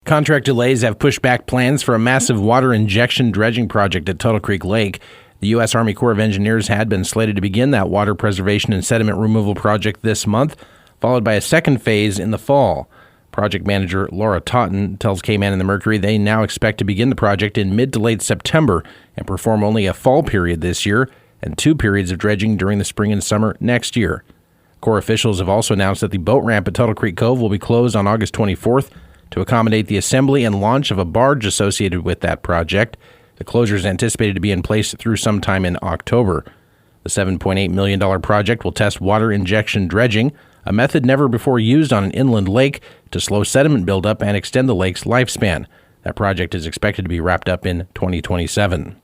Contract delays have pushed back plans for a massive water injection dredging project at Tuttle Creek Lake. The U.S. Army Corps of Engineers had been slated to begin that water preservation and sediment removal project this month, followed by a second phase in the fall. Project manager Laura Totten tells K-Man and the Mercury they now expect to begin the project in mid to late September and perform only a fall period this year and 2 periods of dredging during the spring and summer next year. Corps officials have also announced that the boat ramp at Tuttle Creek Cove will be closed on August 24th to accommodate the assembly and launch of a barge associated with that project. The closure is anticipated to be in place through sometime in October. The $7.8 million project will test water injection dredging, a method never before used on an inland lake to slow sediment buildup and extend the lake's lifespan. That project is expected to be wrapped up in 2027.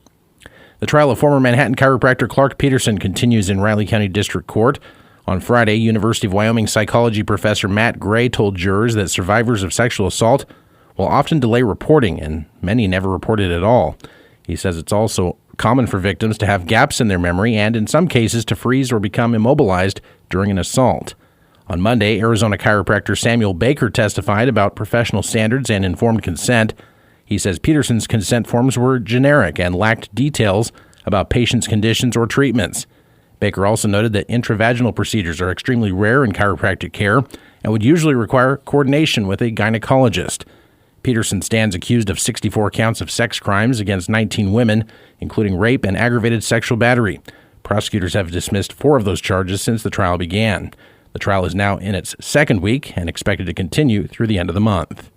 The trial of former Manhattan chiropractor Clark Peterson continues in Riley County District Court. On Friday, University of Wyoming psychology professor Matt Gray told jurors that survivors of sexual assault will often delay reporting, and many never report it at all. He says it's also common for victims to have gaps in their memory and, in some cases, to freeze or become immobilized during an assault. On Monday, Arizona chiropractor Samuel Baker testified about professional standards and informed consent. He says Peterson's consent forms were generic and lacked details about patients' conditions or treatments. Baker also noted that intravaginal procedures are extremely rare in chiropractic care and would usually require coordination with a gynecologist. Peterson stands accused of 64 counts of sex crimes against 19 women, including rape and aggravated sexual battery. Prosecutors have dismissed 4 of those charges since the trial began. The trial is now in its second week and expected to continue through the end of the month.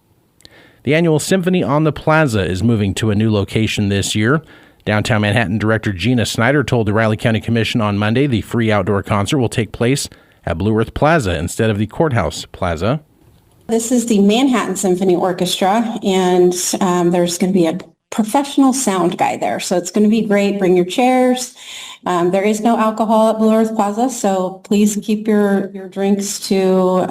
The annual Symphony on the Plaza is moving to a new location this year. Downtown Manhattan Director Gina Snyder told the Riley County Commission on Monday the free outdoor concert will take place at Blue Earth Plaza instead of the Courthouse Plaza. This is the Manhattan Symphony Orchestra, and there's going to be a professional sound guy there. So it's going to be great. Bring your chairs. There is no alcohol at Blue Earth Plaza, so please keep your drinks to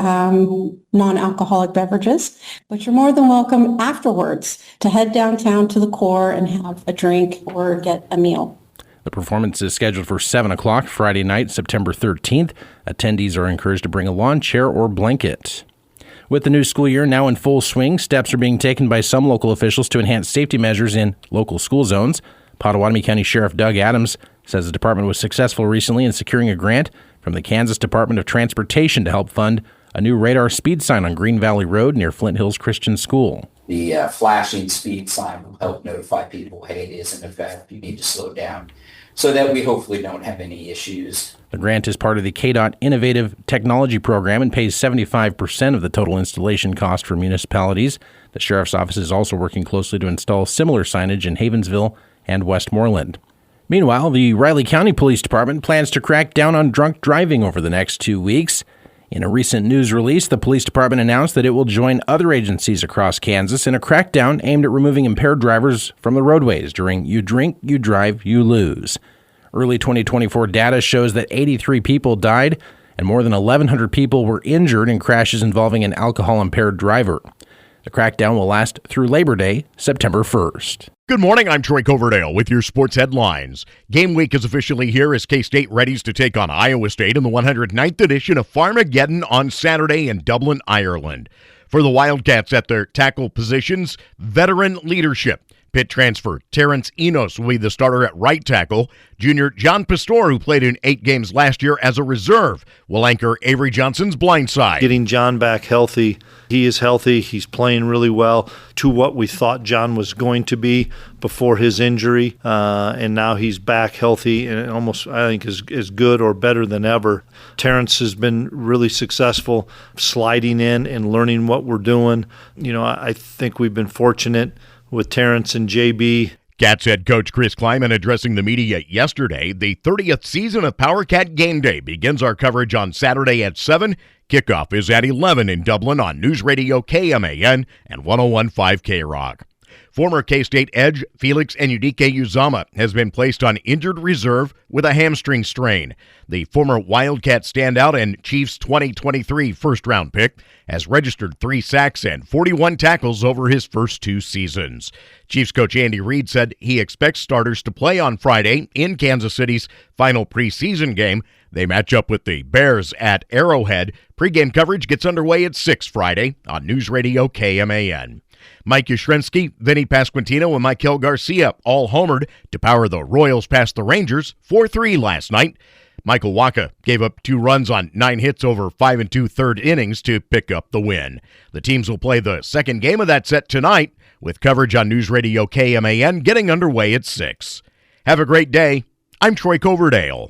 non-alcoholic beverages. But you're more than welcome afterwards to head downtown to the core and have a drink or get a meal. The performance is scheduled for 7 o'clock Friday night, September 13th. Attendees are encouraged to bring a lawn chair or blanket. With the new school year now in full swing, steps are being taken by some local officials to enhance safety measures in local school zones. Pottawatomie County Sheriff Doug Adams says the department was successful recently in securing a grant from the Kansas Department of Transportation to help fund a new radar speed sign on Green Valley Road near Flint Hills Christian School. The flashing speed sign will help notify people, hey, it is in effect, you need to slow down, so that we hopefully don't have any issues. The grant is part of the KDOT Innovative Technology Program and pays 75% of the total installation cost for municipalities. The Sheriff's Office is also working closely to install similar signage in Havensville and Westmoreland. Meanwhile, the Riley County Police Department plans to crack down on drunk driving over the next 2 weeks. In a recent news release, the police department announced that it will join other agencies across Kansas in a crackdown aimed at removing impaired drivers from the roadways during You Drink, You Drive, You Lose. Early 2024 data shows that 83 people died and more than 1,100 people were injured in crashes involving an alcohol-impaired driver. The crackdown will last through Labor Day, September 1st. Good morning, I'm Troy Coverdale with your sports headlines. Game week is officially here as K-State readies to take on Iowa State in the 109th edition of Farmageddon on Saturday in Dublin, Ireland. For the Wildcats at their tackle positions, veteran leadership. Pitt transfer Terrence Enos will be the starter at right tackle. Junior John Pastor, who played in 8 games last year as a reserve, will anchor Avery Johnson's blind side. Getting John back healthy. He is healthy. He's playing really well to what we thought John was going to be before his injury. And now he's back healthy and almost, I think, is good or better than ever. Terrence has been really successful sliding in and learning what we're doing. You know, I think we've been fortunate with Terrence and JB. Cats head coach Chris Kleiman addressing the media yesterday. The 30th season of Power Cat Game Day begins our coverage on Saturday at 7. Kickoff is at 11 in Dublin on News Radio KMAN and 101.5 K-Rock. Former K-State edge Felix Enudike-Uzama has been placed on injured reserve with a hamstring strain. The former Wildcat standout and Chiefs 2023 first-round pick has registered 3 sacks and 41 tackles over his first 2 seasons. Chiefs coach Andy Reid said he expects starters to play on Friday in Kansas City's final preseason game. They match up with the Bears at Arrowhead. Pre-game coverage gets underway at 6 Friday on News Radio KMAN. Mike Yastrzemski, Vinny Pasquantino, and Michael Garcia all homered to power the Royals past the Rangers 4-3 last night. Michael Wacha gave up 2 runs on 9 hits over 5 2/3 innings to pick up the win. The teams will play the second game of that set tonight, with coverage on News Radio KMAN getting underway at 6. Have a great day. I'm Troy Coverdale.